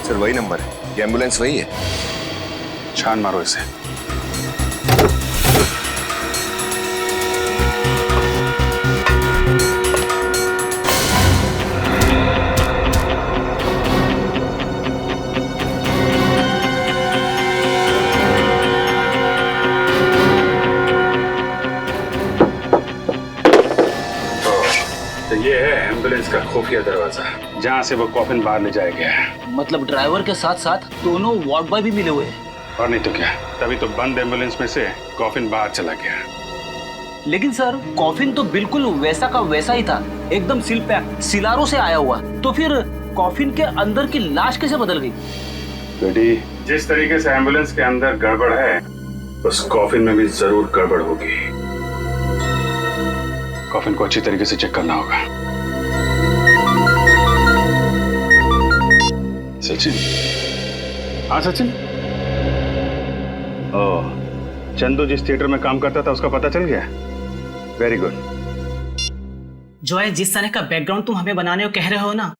सर वही नंबर है, ये एम्बुलेंस वही है। छान मारो इसे। तो ये है एम्बुलेंस का खुफिया दरवाजा जहाँ से वो कॉफिन बाहर ले जाया गया है। मतलब ड्राइवर के साथ साथ दोनों वार्ड बॉय भी मिले हुए हैं। और नहीं तो क्या, तभी तो बंद एम्बुलेंस में से कॉफिन बाहर चला गया। लेकिन सर, कॉफिन तो बिल्कुल वैसा का वैसा ही था, एकदम सील पैक, सिलारो से आया हुआ। तो फिर कॉफिन के अंदर की लाश कैसे बदल गई? बेटी, जिस तरीके से एम्बुलेंस के अंदर गड़बड़ है उस कॉफिन में भी जरूर गड़बड़ होगी। कॉफिन को अच्छी तरीके से चेक करना होगा। सचिन। हाँ सचिन। ओह, चंदू जिस थिएटर में काम करता था उसका पता चल गया? Very good. जॉय, जिस तरह का बैकग्राउंड तुम हमें बनाने को कह रहे हो ना,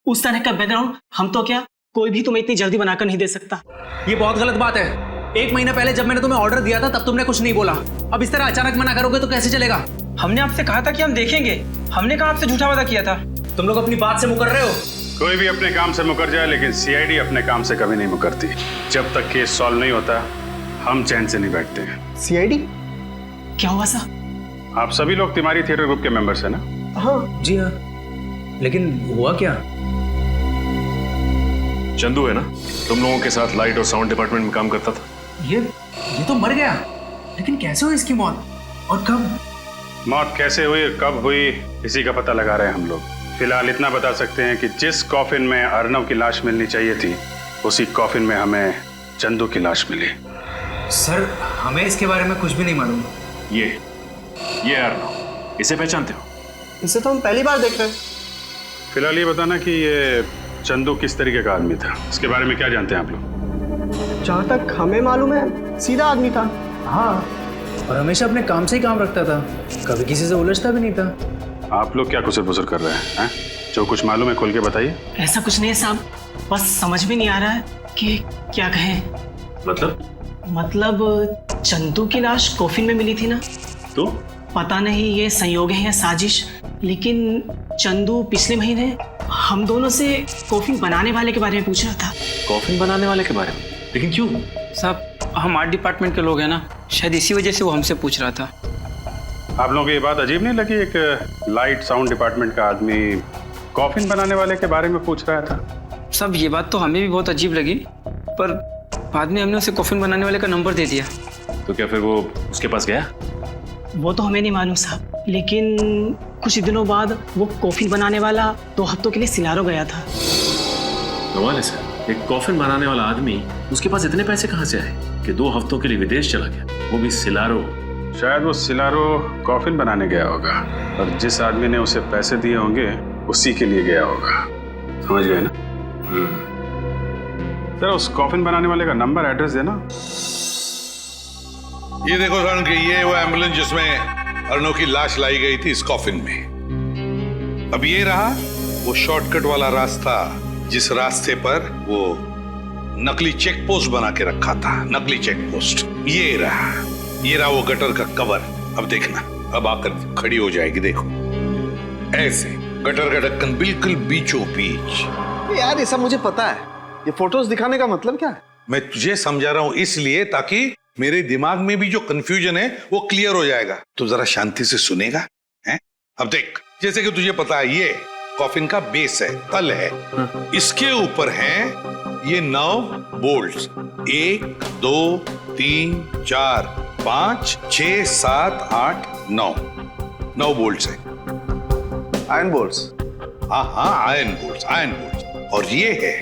उस तरह का बैकग्राउंड हम तो क्या कोई भी तुम्हें इतनी जल्दी बनाकर नहीं दे सकता। ये बहुत गलत बात है। 1 महीना पहले जब मैंने तुम्हें ऑर्डर दिया था तब तुमने कुछ नहीं बोला। अब इस तरह अचानक मना करोगे तो कैसे चलेगा? हमने आपसे कहा था कि हम देखेंगे, हमने कहा आपसे झूठा वादा किया था। तुम लोग अपनी बात से मुकर रहे हो। कोई भी अपने काम से मुकर जाए, लेकिन सीआईडी अपने काम से कभी नहीं मुकरती। जब तक केस सॉल्व नहीं होता हम चैन से नहीं बैठते हैं। सीआईडी? क्या हुआ सर? आप सभी लोग तिवारी थिएटर ग्रुप के मेंबर्स हैं ना? हाँ जी हाँ। लेकिन हुआ क्या? चंदू है ना, तुम लोगों के साथ लाइट और साउंड डिपार्टमेंट में काम करता था। ये तो मर गया, लेकिन कैसे हुई इसकी मौत और कब? मौत कैसे हुई और कब हुई इसी का पता लगा रहे हैं हम लोग। फिलहाल इतना बता सकते हैं कि जिस कॉफिन में अर्नव की लाश मिलनी चाहिए थी उसी कॉफिन में हमें चंदू की लाश मिली। सर, हमें इसके बारे में कुछ भी नहीं मालूम। ये अर्नव, इसे पहचानते हो? इसे तो हम पहली बार देख रहे हैं। फिलहाल ये बताना कि ये चंदू किस तरीके का आदमी था, इसके बारे में क्या जानते हैं आप लोग? जहाँ तक हमें मालूम है सीधा आदमी था। हाँ, और हमेशा अपने काम से ही काम रखता था, कभी किसी से उलझता भी नहीं था। आप लोग क्या कुछ पुसर कर रहे हैं? जो कुछ मालूम है खोल के बताइए। ऐसा कुछ नहीं है साहब, बस समझ में नहीं आ रहा है कि क्या कहें। मतलब चंदू की लाश कॉफिन में मिली थी ना, तो पता नहीं ये संयोग है या साजिश, लेकिन चंदू पिछले महीने हम दोनों से कॉफिन बनाने वाले के बारे में पूछ रहा था। कॉफिन बनाने वाले के बारे में? लेकिन क्यों? साहब, हम आर्ट डिपार्टमेंट के लोग हैं ना, शायद इसी वजह से वो हमसे पूछ रहा था। आप लोगों को ये बात अजीब नहीं लगी, एक लाइट साउंड डिपार्टमेंट का आदमी कॉफिन बनाने वाले के बारे में पूछ रहा था? सब ये बात तो हमें भी बहुत अजीब लगी, पर बाद में हमने उसे कॉफिन बनाने वाले का नंबर दे दिया। तो क्या फिर वो उसके पास गया? वो तो हमें नहीं मालूम साहब, लेकिन कुछ दिनों बाद वो कॉफिन बनाने वाला 2 हफ्तों के लिए सिलारो गया था। कमाल है सर, एक कॉफिन बनाने वाला आदमी, उसके पास इतने पैसे कहाँ से आए कि 2 हफ्तों के लिए विदेश चला गया, वो भी सिलारो। शायद वो सिलारो कॉफिन बनाने गया होगा और जिस आदमी ने उसे पैसे दिए होंगे उसी के लिए गया होगा। समझ गए ना? सर उस कॉफिन बनाने वाले का नंबर एड्रेस देना। ये देखो सर कि ये वो एम्बुलेंस जिसमें अर्नव की लाश लाई गई थी इस कॉफिन में। अब ये रहा वो शॉर्टकट वाला रास्ता जिस रास्ते पर वो नकली चेक पोस्ट बना के रखा था, नकली चेक पोस्ट। ये रहा वो गटर का कवर। अब देखना, अब आकर खड़ी हो जाएगी, देखो ऐसे गटर का ढक्कन बिल्कुल बीचों बीच। यार ये सब मुझे पता है, ये फोटोज दिखाने का मतलब क्या है? मैं तुझे समझा रहा हूं इसलिए ताकि मेरे दिमाग में भी जो कंफ्यूजन है वो क्लियर हो जाएगा। तो जरा शांति से सुनेगा हैं? अब देख, जैसे कि तुझे पता है ये कॉफिन का बेस है, तल है, इसके ऊपर हैं ये 9 बोल्ट्स। 1 2 3 4 5 6 7 8 9 बोल्ट्स हैं, आयरन बोल्ट्स। हाँ आयरन बोल्ट्स। और ये है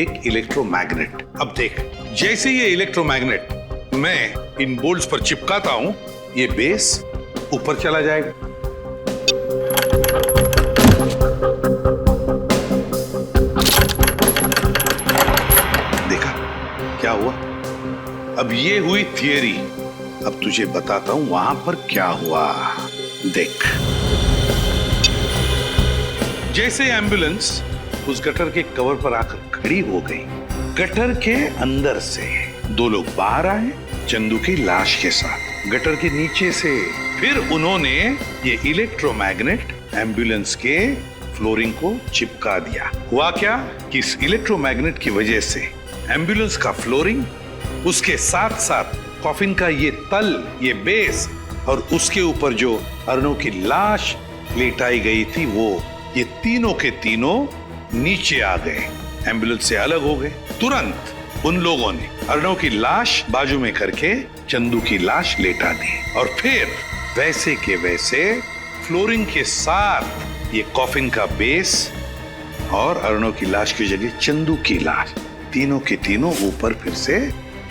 एक इलेक्ट्रोमैग्नेट। अब देख, जैसे ये इलेक्ट्रोमैग्नेट मैं इन बोल्ट्स पर चिपकाता हूं, ये बेस ऊपर चला जाएगा। देखा क्या हुआ? अब ये हुई थियरी, अब तुझे बताता हूं वहां पर क्या हुआ। देख, जैसे एम्बुलेंस उस गटर के कवर पर आकर खड़ी हो गई, गटर के अंदर से 2 लोग बाहर आए चंदू की लाश के साथ। गटर के नीचे से फिर उन्होंने ये इलेक्ट्रोमैग्नेट एम्बुलेंस के फ्लोरिंग को चिपका दिया। हुआ क्या कि इस इलेक्ट्रोमैग्नेट की वजह से एम्बुलेंस का फ्लोरिंग, उसके साथ साथ कॉफिन का ये तल, ये बेस और उसके ऊपर जो अर्नव की लाश लेटाई गई थी वो, ये तीनों के तीनों नीचे आ गए, एम्बुलेंस से अलग हो गए। तुरंत उन लोगों ने अर्नव की लाश बाजू में करके चंदू की लाश लेटा दी और फिर वैसे के वैसे फ्लोरिंग के साथ ये कॉफिन का बेस और अर्नव की लाश की जगह चंदू की लाश, तीनों के तीनों ऊपर फिर से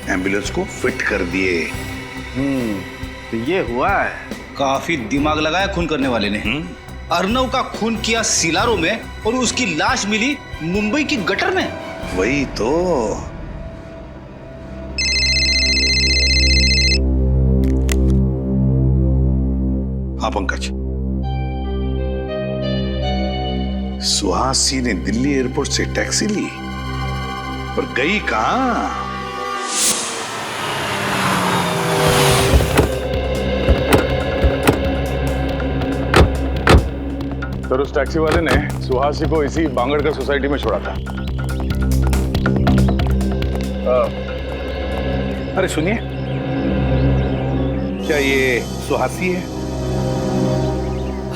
एम्बुलेंस को फिट कर दिए। तो ये हुआ है। काफी दिमाग लगाया खून करने वाले ने। अर्नव का खून किया सिलारो में और उसकी लाश मिली मुंबई की गटर में। वही तो। हाँ पंकज, सुहासी ने दिल्ली एयरपोर्ट से टैक्सी ली, पर गई कहां? सर उस टैक्सी वाले ने सुहासी को इसी बांगड़कर सोसाइटी में छोड़ा था। अरे सुनिए, क्या ये सुहासी है?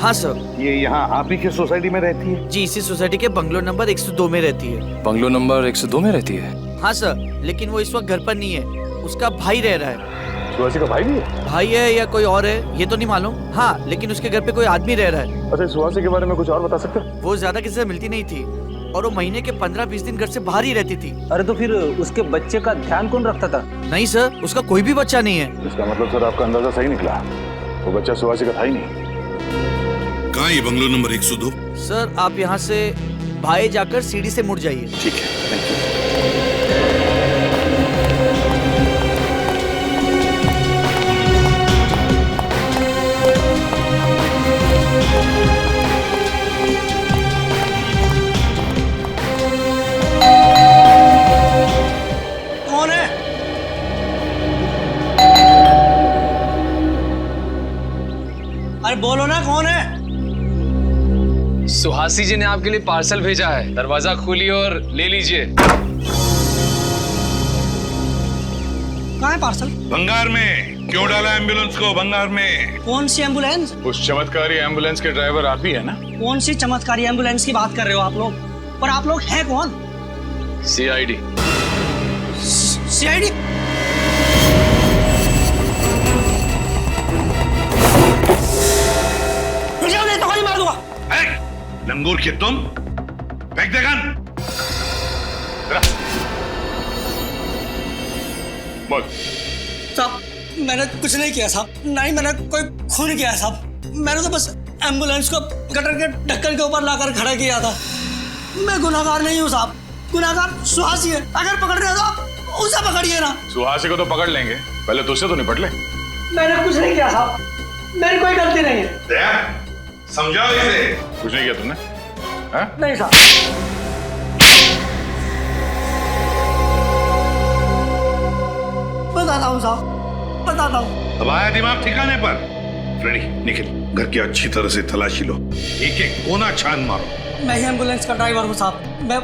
हाँ सर। ये यहाँ आप ही के सोसाइटी में रहती है? जी, इसी सोसाइटी के बंगलो नंबर 102 में रहती है। बंगलो नंबर 102 में रहती है? हाँ सर, लेकिन वो इस वक्त घर पर नहीं है, उसका भाई रह रहा है। सुहासी का भाई भी है? भाई है या कोई और है ये तो नहीं मालूम। हाँ, लेकिन उसके घर पे कोई आदमी रह रहा है। अच्छा, सुहासी के बारे में कुछ और बता सकते हो? वो ज्यादा किसी से मिलती नहीं थी और वो महीने के 15-20 दिन घर से बाहर ही रहती थी। अरे तो फिर उसके बच्चे का ध्यान कौन रखता था? नहीं सर, उसका कोई भी बच्चा नहीं है। इसका मतलब सर आपका अंदाजा सही निकला, वो बच्चा सुहासी का था ही नहीं। कहाँ ये बंगलो नंबर 102? सर आप यहाँ से बाएं जाकर सीढ़ी से मुड़ जाइए। ठीक है, थैंक यू। कौन है? अरे बोलो ना, कौन है? सुहासी जी ने आपके लिए पार्सल भेजा है, दरवाजा खोलिए और ले लीजिए। कहाँ है पार्सल? भंगार में। क्यों डाला एम्बुलेंस को भंगार में? कौन सी एम्बुलेंस? उस चमत्कारी एम्बुलेंस के ड्राइवर आप ही है ना? कौन सी चमत्कारी एम्बुलेंस की बात कर रहे हो आप लोग? पर आप लोग हैं कौन? CID। सीआईडी। नहीं तो गोली मार दूंगा। लंगूर के तुम फेंक दे गन। बोल। साहब मैंने कुछ नहीं किया साहब, ना ही मैंने कोई खून किया साहब। मैंने तो बस एम्बुलेंस को गटर के ढक्कन के ऊपर लाकर खड़ा किया था। मैं गुनाहगार नहीं हूँ साहब, गुनाहगार सुहासी है। अगर पकड़ रहे हो तो उसे पकड़िए ना। सुहासी को तो पकड़ लेंगे, पहले तुझसे तो निपट ले। मैंने कुछ नहीं किया साहब, मेरी कोई गलती नहीं है। समझाओ इसे। कुछ नहीं किया तुमने? नहीं साहब। बताता हूँ साहब, बताता हूँ। अब आया दिमाग ठिकाने पर? फ्रेडी निखिल, घर की अच्छी तरह से तलाशी लो, एक एक कोना छान मारो। मैं ही एम्बुलेंस का ड्राइवर हूँ साहब, मैं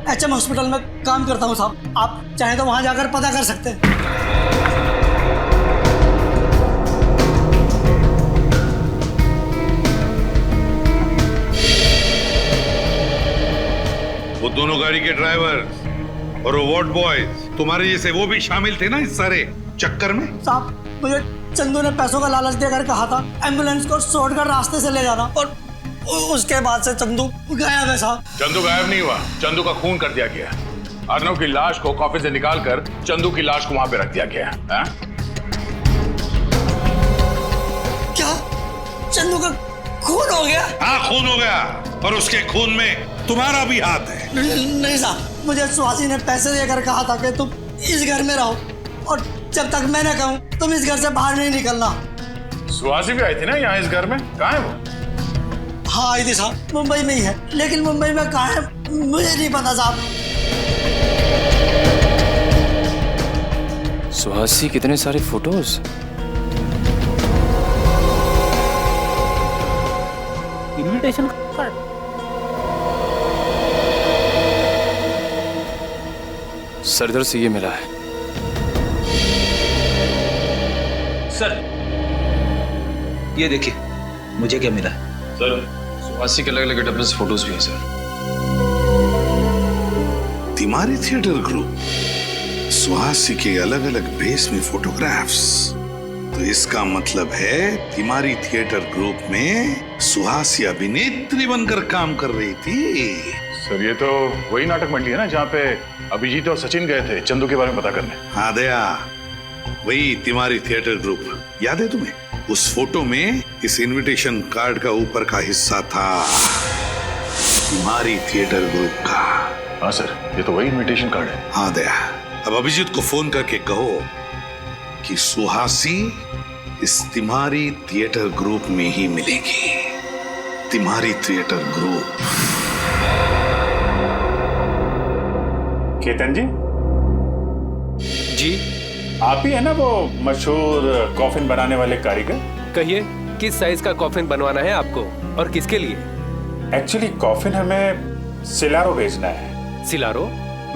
HM हॉस्पिटल में काम करता हूँ साहब। आप चाहें तो वहाँ जाकर पता कर सकते हैं। वो दोनों गाड़ी के ड्राइवर और वो वार्ड बॉयज तुम्हारे जैसे वो भी शामिल थे ना इस सारे चक्कर में? साहब मुझे चंदू ने पैसों का लालच देकर कहा था एम्बुलेंस को शॉर्टकट रास्ते से ले जाना, और उसके बाद से चंदू गायब है साहब। चंदू गायब नहीं हुआ, चंदू का खून कर दिया गया। अर्नव की लाश को कॉफी से निकालकर चंदू की लाश को वहां पे रख दिया गया है। क्या चंदू का खून हो गया? हाँ खून हो गया, और उसके खून में तुम्हारा भी हाथ है। नहीं साहब, मुझे सुहासी ने पैसे देकर कहा था कि तुम इस घर में रहो, और जब तक मैं न कहूं तुम इस घर से बाहर नहीं निकलना। सुहासी भी आई थी ना यहाँ इस घर में, कहाँ है वो? हाँ आई थी साहब, मुंबई में ही है, लेकिन मुंबई में कहाँ है मुझे नहीं पता साहब। सुहासी कितने सारे फोटोज। Invitation card. सरदार से ये मिला है। सर ये देखिए मुझे क्या मिला है। सर सुहासी के अलग अलग गेटअप से फोटोज भी हैं सर। तिमारी थिएटर ग्रुप, सुहासी के अलग अलग भेस में फोटोग्राफ्स। तो इसका मतलब है तिमारी थिएटर ग्रुप में सुहासी अभिनेत्री बनकर काम कर रही थी। सर ये तो वही नाटक मंडली है ना जहाँ पे अभिजीत और सचिन गए थे चंदू के बारे में पता करने। हाँ दया, वही तिमारी थिएटर ग्रुप। याद है तुम्हें? उस फोटो में इस इनविटेशन कार्ड का ऊपर का हिस्सा था तिमारी थिएटर ग्रुप का। हाँ सर, ये तो वही इनविटेशन कार्ड है। हाँ दया, अब अभिजीत को फोन करके कहो कि सुहासी इस तिमारी थिएटर ग्रुप में ही मिलेगी। तिमारी थिएटर ग्रुप। केतन जी जी आप ही है ना वो मशहूर कॉफिन बनाने वाले कारीगर? कहिए किस साइज का कॉफिन बनवाना है आपको और किसके लिए? एक्चुअली कॉफिन हमें सिलारो भेजना है। सिलारो?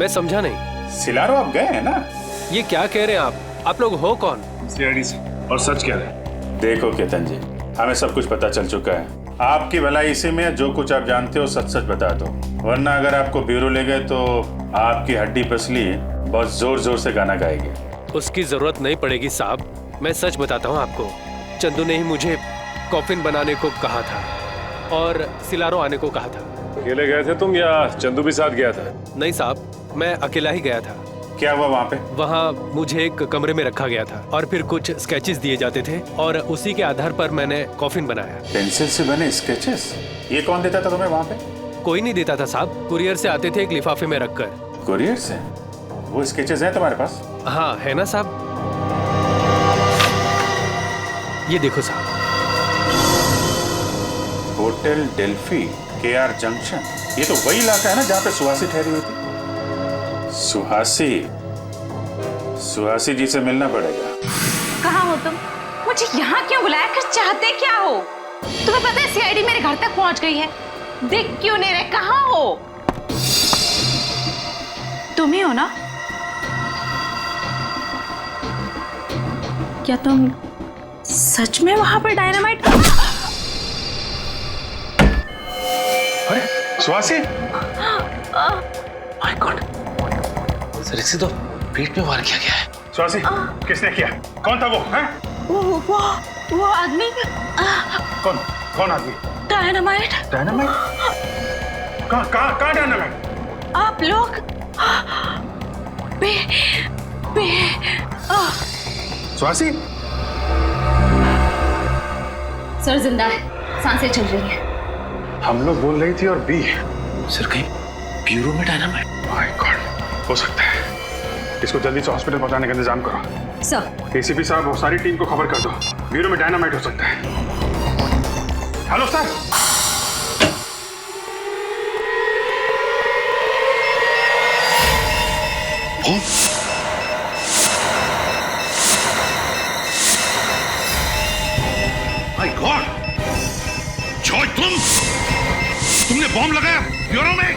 मैं समझा नहीं। सिलारो आप गए हैं ना? ये क्या कह रहे हैं आप लोग हो कौन? सीआईडी से। और सच कह रहे हैं। देखो केतन जी, हमें सब कुछ पता चल चुका है। आपकी भलाई इसी में, जो कुछ आप जानते हो सच सच बता दो, वरना अगर आपको ब्यूरो ले गए तो आपकी हड्डी पसली बहुत जोर जोर से गाना गाएगी। उसकी जरूरत नहीं पड़ेगी साहब, मैं सच बताता हूँ आपको। चंदू ने ही मुझे कॉफिन बनाने को कहा था और सिलारो आने को कहा था। अकेले गए थे तुम या चंदू भी साथ गया था? नहीं साहब, मैं अकेला ही गया था। क्या हुआ वहाँ पे? वहाँ मुझे एक कमरे में रखा गया था और फिर कुछ स्केचेस दिए जाते थे और उसी के आधार पर मैंने कॉफिन बनाया। पेंसिल से बने स्केचेस? ये कौन देता था तुम्हें वहाँ पे? कोई नहीं देता था साहब, कुरियर से आते थे एक लिफाफे में रखकर। कुरियर से? वो स्केचेस हैं तुम्हारे पास? हाँ है ना साहब, ये देखो साहब। होटल डेल्फी, KR जंक्शन, ये तो वही इलाका है ना जहाँ पे सुहासी ठहरी हुई थी। सुहासी जी से मिलना पड़ेगा। कहाँ हो तुम? मुझे यहाँ क्यों बुलाया? कर चाहते क्या हो? तुम्हें पता है सीआईडी मेरे घर तक पहुँच गई है। देख क्यों नहीं रहे? कहाँ हो? तुम ही हो ना? क्या तुम सच में वहां पर डायनामाइट? अरे सुहासी! My God. सर इसे तो पेट में वार किया गया है। स्वासी, किसने किया? कौन था वो? हैं? वो आदमी। कौन आदमी? डायनामाइट। डायनामाइट? कहाँ डायनामाइट? आप लोग स्वासी? सर जिंदा है, सांसें चल रही हैं। हम लोग बोल रही थी और बी। सर कहीं ब्यूरो में डायनामाइट? माय गॉड, हो सकता है। इसको जल्दी से हॉस्पिटल पहुंचाने का इंतजाम करो। सर। एसीपी साहब, वो सारी टीम को खबर कर दो, ब्यूरो में डायनामाइट हो सकता है। Hello sir. My God, Joy तुमने बॉम्ब लगाया ब्यूरो में?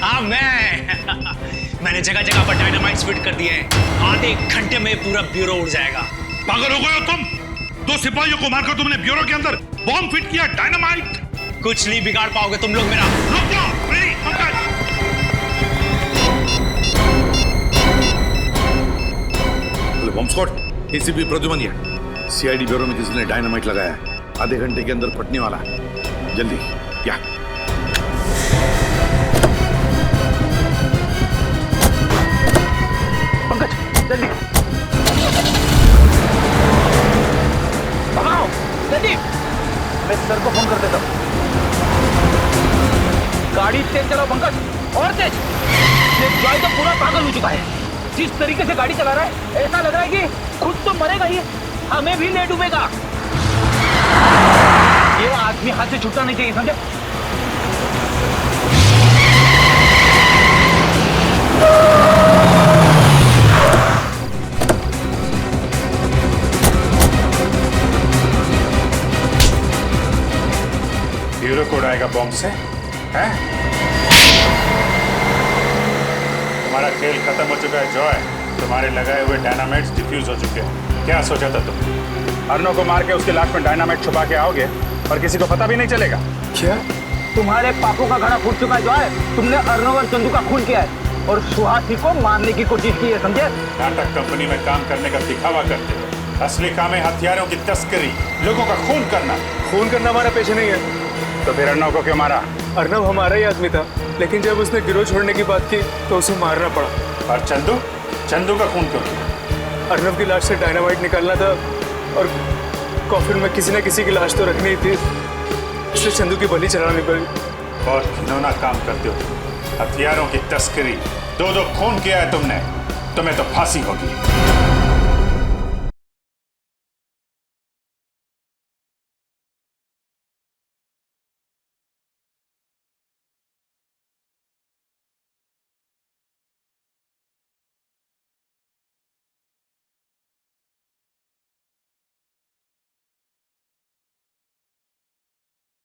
हाँ मैंने जगह जगह पर डायनामाइट्स फिट कर दिए हैं। आधे घंटे में पूरा ब्यूरो उड़ जाएगा। पागल हो गए हो तुम? 2 सिपाहियों को मारकर तुमने ब्यूरो के अंदर बॉम्ब फिट किया, डायनामाइट। कुछ नहीं बिगाड़ पाओगे तुम लोग मेरा। रुक जाओ, ready, Pankaj. Bomb squad, ACP Pradyuman, CID bureau में किसी ने डायनामाइट लगाया है, आधे घंटे के अंदर फटने वाला है, जल्दी क्या? पंकज जल्दी भगाओ, जल्दी। मैं सर को फोन कर देता हूँ। गाड़ी तेज चलाओ पंकज, और तेज। ये जॉय तो पूरा पागल हो चुका है। जिस तरीके से गाड़ी चला रहा है, ऐसा लग रहा है कि खुद तो मरेगा ही, हमें भी ले डूबेगा। ये आदमी हाथ से छूटना नहीं चाहिए, समझे? ब्यूरो को उड़ाएगा बॉम्ब से, हैं? तुम्हारा खेल खत्म हो चुका है जॉय। तुम्हारे लगाए हुए डायनामाइट्स डिफ्यूज हो चुके हैं। क्या सोचा था तुम? अर्नव को मार के उसकी लाश में डायनामाइट छुपा के आओगे और किसी को पता भी नहीं चलेगा? क्या? तुम्हारे पापों का घड़ा फूट चुका है जॉय। तुमने अर्नव और चंदू का खून किया है और सुहासी को मारने की कोशिश की है, समझे? नाटक कंपनी में काम करने का दिखावा करते हो। असली काम है हथियारों की तस्करी, लोगों का खून करना। खून करना हमारा पेशा नहीं है। तो फिर अर्नव को क्यों मारा? अर्नव हमारा ही आदमी था, लेकिन जब उसने गिरोह छोड़ने की बात की तो उसे मारना पड़ा। और चंदू का खून क्यों किया? अर्नव की लाश से डायनामाइट निकालना था और कॉफिन में किसी न किसी की लाश तो रखनी थी, इसलिए चंदू की बलि चढ़ानी पड़ी। बहुत घिनौना काम करते हो, हथियारों की तस्करी। 2 खून किया है तुमने, तुम्हें तो फांसी होगी।